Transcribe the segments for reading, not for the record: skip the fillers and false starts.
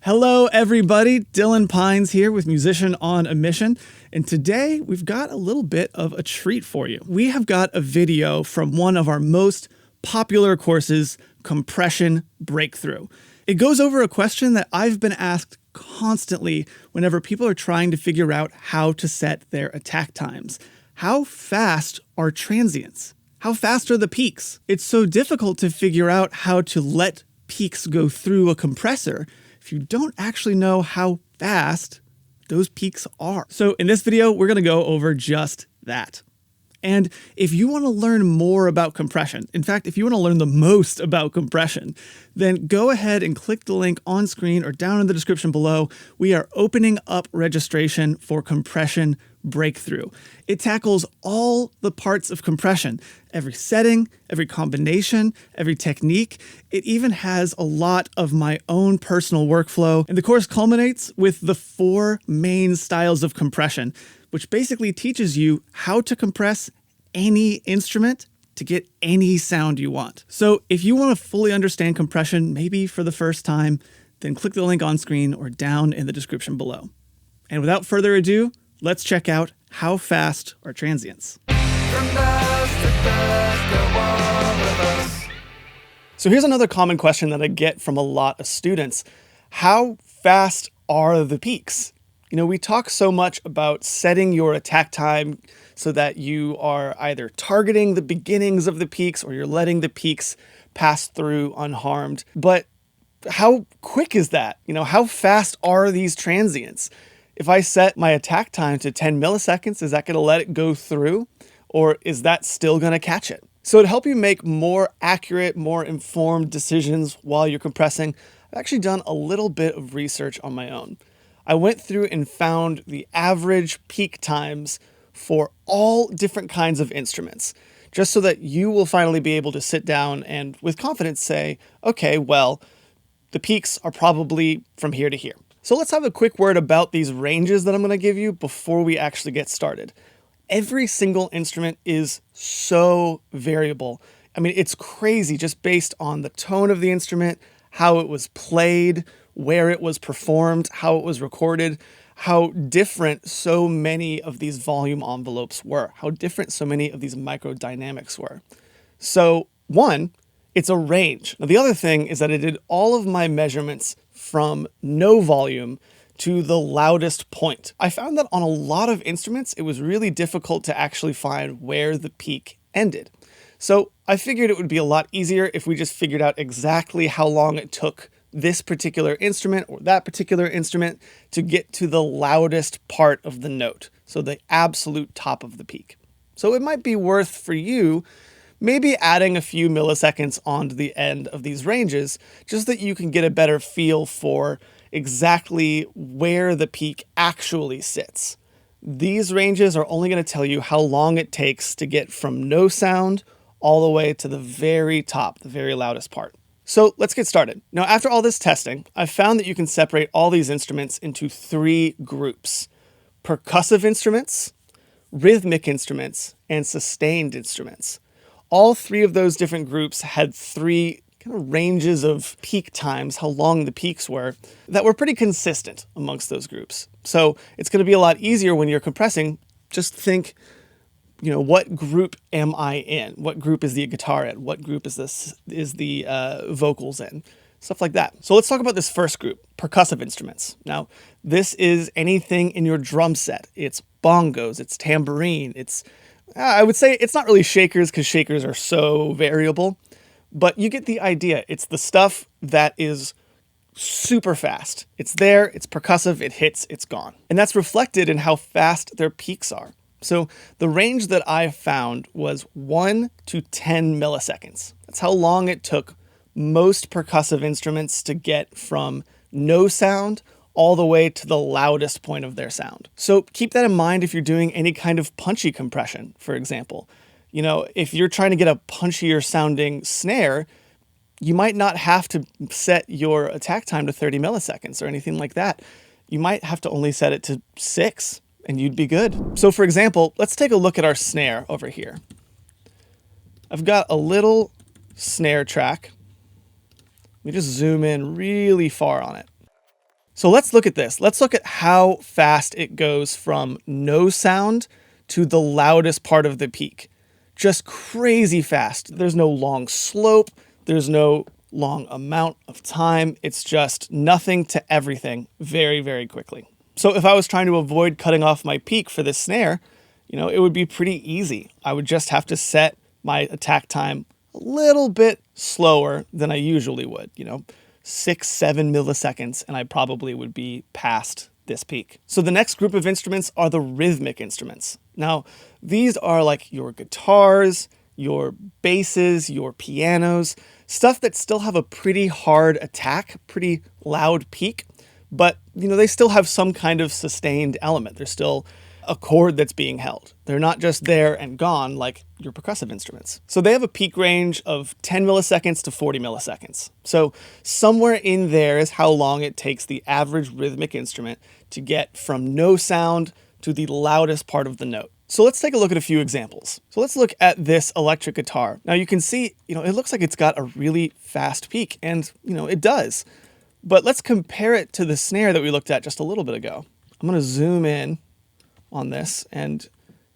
Hello, everybody. Dylan Pines here with Musician on a Mission. And today we've got a little bit of a treat for you. We have got a video from one of our most popular courses, Compression Breakthrough. It goes over a question that I've been asked constantly whenever people are trying to figure out how to set their attack times. How fast are transients? How fast are the peaks? It's so difficult to figure out how to let peaks go through a compressor if you don't actually know how fast those peaks are. So in this video, we're going to go over just that. And if you want to learn more about compression, in fact, if you want to learn the most about compression, then go ahead and click the link on screen or down in the description below. We are opening up registration for Compression Breakthrough. It tackles all the parts of compression, every setting, every combination, every technique. It even has a lot of my own personal workflow. And the course culminates with the 4 main styles of compression, which basically teaches you how to compress any instrument to get any sound you want. So if you want to fully understand compression, maybe for the first time, then click the link on screen or down in the description below. And without further ado, let's check out how fast are transients. So here's another common question that I get from a lot of students. How fast are the peaks? You know, we talk so much about setting your attack time so that you are either targeting the beginnings of the peaks or you're letting the peaks pass through unharmed. But how quick is that? You know, how fast are these transients? If I set my attack time to 10 milliseconds, is that going to let it go through? Or is that still going to catch it? So to help you make more accurate, more informed decisions while you're compressing, I've actually done a little bit of research on my own. I went through and found the average peak times for all different kinds of instruments, just so that you will finally be able to sit down and with confidence say, okay, well, the peaks are probably from here to here. So let's have a quick word about these ranges that I'm going to give you before we actually get started. Every single instrument is so variable. I mean, it's crazy just based on the tone of the instrument, how it was played, where it was performed, how it was recorded, how different so many of these volume envelopes were, how different so many of these microdynamics were. So one, it's a range. Now, the other thing is that I did all of my measurements from no volume to the loudest point. I found that on a lot of instruments, it was really difficult to actually find where the peak ended. So I figured it would be a lot easier if we just figured out exactly how long it took this particular instrument or that particular instrument to get to the loudest part of the note, so the absolute top of the peak. So it might be worth for you maybe adding a few milliseconds onto the end of these ranges, just that you can get a better feel for exactly where the peak actually sits. These ranges are only going to tell you how long it takes to get from no sound all the way to the very top, the very loudest part. So let's get started. Now, after all this testing, I've found that you can separate all these instruments into 3 groups: percussive instruments, rhythmic instruments, and sustained instruments. All 3 of those different groups had 3 kind of ranges of peak times, how long the peaks were, that were pretty consistent amongst those groups. So it's going to be a lot easier when you're compressing. Just think, you know, what group am I in? What group is the guitar in? What group is the vocals in? Stuff like that. So let's talk about this first group, percussive instruments. Now, this is anything in your drum set. It's bongos, it's tambourine, I would say it's not really shakers because shakers are so variable, but you get the idea. It's the stuff that is super fast. It's there, it's percussive, it hits, it's gone. And that's reflected in how fast their peaks are. So the range that I found was 1 to 10 milliseconds. That's how long it took most percussive instruments to get from no sound all the way to the loudest point of their sound. So keep that in mind if you're doing any kind of punchy compression, for example. You know, if you're trying to get a punchier sounding snare, you might not have to set your attack time to 30 milliseconds or anything like that. You might have to only set it to 6 and you'd be good. So for example, let's take a look at our snare over here. I've got a little snare track. Let me just zoom in really far on it. So let's look at this. Let's look at how fast it goes from no sound to the loudest part of the peak. Just crazy fast. There's no long slope. There's no long amount of time. It's just nothing to everything very, very quickly. So if I was trying to avoid cutting off my peak for this snare, it would be pretty easy. I would just have to set my attack time a little bit slower than I usually would, 6-7 milliseconds, and I probably would be past this peak. So the next group of instruments are the rhythmic instruments. Now, these are like your guitars, your basses, your pianos, stuff that still have a pretty hard attack, pretty loud peak, but they still have some kind of sustained element. There's still a chord that's being held. They're not just there and gone like your percussive instruments. So they have a peak range of 10 milliseconds to 40 milliseconds. So somewhere in there is how long it takes the average rhythmic instrument to get from no sound to the loudest part of the note. So let's take a look at a few examples. So let's look at this electric guitar. Now you can see, it looks like it's got a really fast peak, and it does. But let's compare it to the snare that we looked at just a little bit ago. I'm going to zoom in on this, and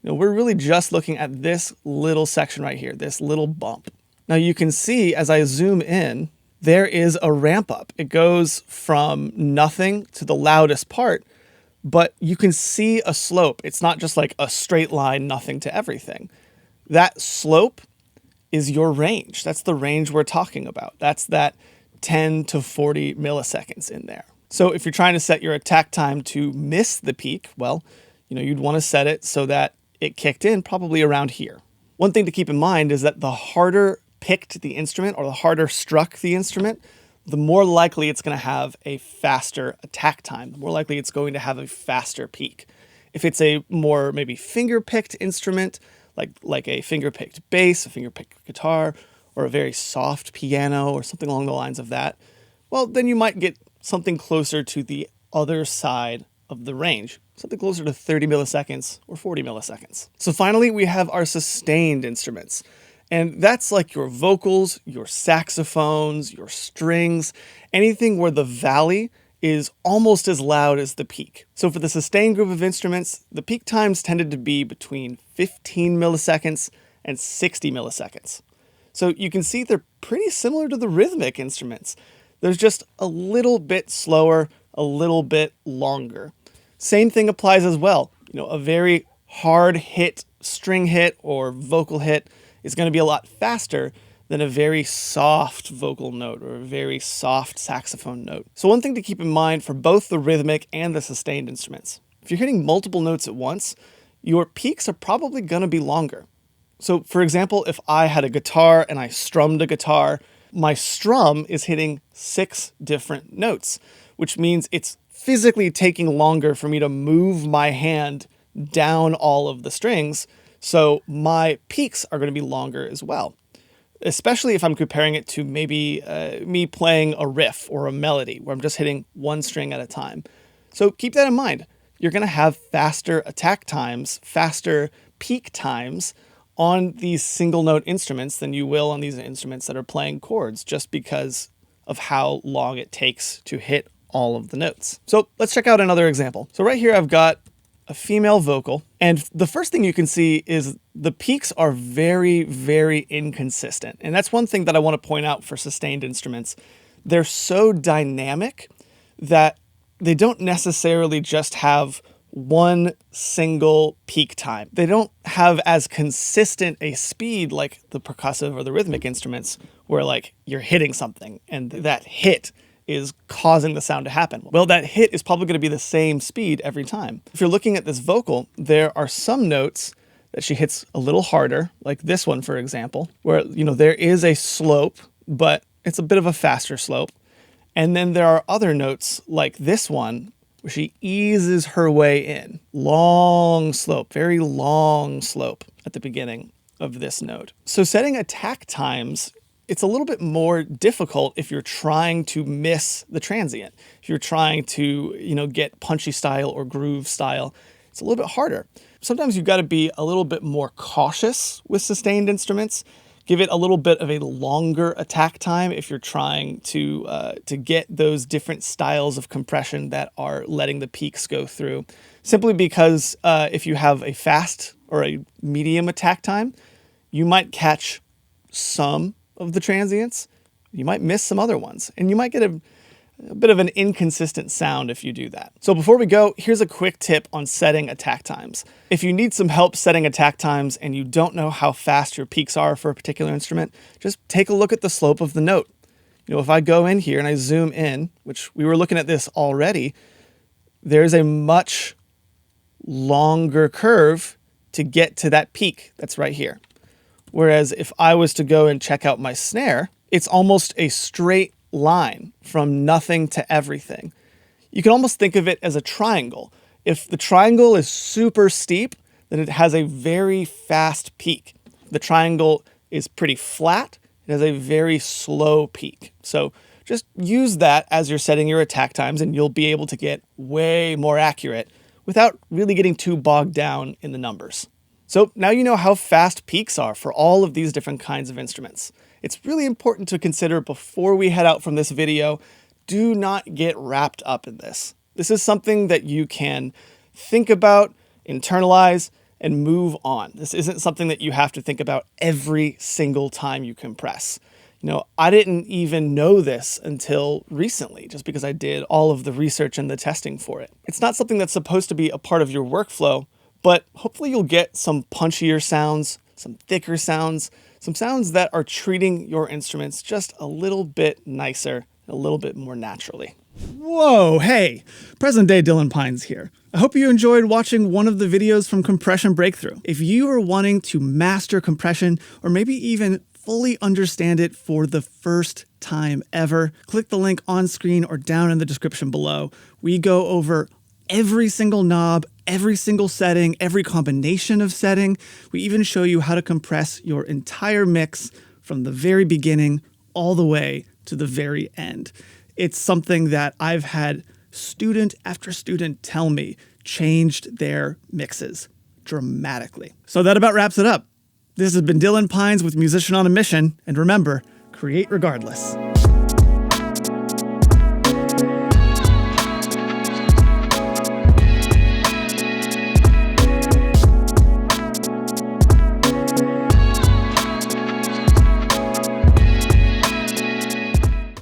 we're really just looking at this little section right here, this little bump. Now you can see as I zoom in, there is a ramp up. It goes from nothing to the loudest part, but you can see a slope. It's not just like a straight line, nothing to everything. That slope is your range. That's the range we're talking about. That's that 10 to 40 milliseconds in there. So if you're trying to set your attack time to miss the peak, well, you'd want to set it so that it kicked in probably around here. One thing to keep in mind is that the harder picked the instrument or the harder struck the instrument, the more likely it's going to have a faster attack time, the more likely it's going to have a faster peak. If it's a more maybe finger-picked instrument, like a finger-picked bass, a finger-picked guitar, or a very soft piano or something along the lines of that, well, then you might get something closer to the other side of the range, something closer to 30 milliseconds or 40 milliseconds. So finally, we have our sustained instruments. And that's like your vocals, your saxophones, your strings, anything where the valley is almost as loud as the peak. So for the sustained group of instruments, the peak times tended to be between 15 milliseconds and 60 milliseconds. So you can see they're pretty similar to the rhythmic instruments. There's just a little bit slower, a little bit longer. Same thing applies as well. A very hard hit, string hit, or vocal hit is going to be a lot faster than a very soft vocal note or a very soft saxophone note. So one thing to keep in mind for both the rhythmic and the sustained instruments, if you're hitting multiple notes at once, your peaks are probably going to be longer. So for example, if I had a guitar and I strummed a guitar, my strum is hitting 6 different notes, which means it's physically taking longer for me to move my hand down all of the strings, so my peaks are going to be longer as well. Especially if I'm comparing it to maybe me playing a riff or a melody where I'm just hitting one string at a time. So keep that in mind. You're going to have faster attack times, faster peak times on these single note instruments than you will on these instruments that are playing chords, just because of how long it takes to hit all of the notes. So let's check out another example. So right here I've got a female vocal, and the first thing you can see is the peaks are very, very inconsistent. And that's one thing that I want to point out for sustained instruments. They're so dynamic that they don't necessarily just have one single peak time. They don't have as consistent a speed like the percussive or the rhythmic instruments, where like you're hitting something and that hit is causing the sound to happen. Well, that hit is probably going to be the same speed every time. If you're looking at this vocal, there are some notes that she hits a little harder, like this one, for example, where, there is a slope, but it's a bit of a faster slope. And then there are other notes like this one, where she eases her way in. Long slope, very long slope at the beginning of this note. So setting attack times, it's a little bit more difficult if you're trying to miss the transient. If you're trying to, get punchy style or groove style, it's a little bit harder. Sometimes you've got to be a little bit more cautious with sustained instruments. Give it a little bit of a longer attack time if you're trying to get those different styles of compression that are letting the peaks go through. Simply because if you have a fast or a medium attack time, you might catch some of the transients, you might miss some other ones, and you might get a bit of an inconsistent sound if you do that. So before we go, here's a quick tip on setting attack times. If you need some help setting attack times and you don't know how fast your peaks are for a particular instrument, just take a look at the slope of the note. If I go in here and I zoom in, which we were looking at this already, there's a much longer curve to get to that peak that's right here. Whereas if I was to go and check out my snare, it's almost a straight line from nothing to everything. You can almost think of it as a triangle. If the triangle is super steep, then it has a very fast peak. If the triangle is pretty flat, it has a very slow peak. So just use that as you're setting your attack times and you'll be able to get way more accurate without really getting too bogged down in the numbers. So now you know how fast peaks are for all of these different kinds of instruments. It's really important to consider before we head out from this video. Do not get wrapped up in this. This is something that you can think about, internalize, and move on. This isn't something that you have to think about every single time you compress. I didn't even know this until recently, just because I did all of the research and the testing for it. It's not something that's supposed to be a part of your workflow, but hopefully you'll get some punchier sounds, some thicker sounds, some sounds that are treating your instruments just a little bit nicer, a little bit more naturally. Whoa, hey, present day Dylan Pines here. I hope you enjoyed watching one of the videos from Compression Breakthrough. If you are wanting to master compression, or maybe even fully understand it for the first time ever, click the link on screen or down in the description below. We go over every single knob, every single setting, every combination of setting. We even show you how to compress your entire mix from the very beginning all the way to the very end. It's something that I've had student after student tell me changed their mixes dramatically. So that about wraps it up. This has been Dylan Pines with Musician on a Mission, and remember, create regardless.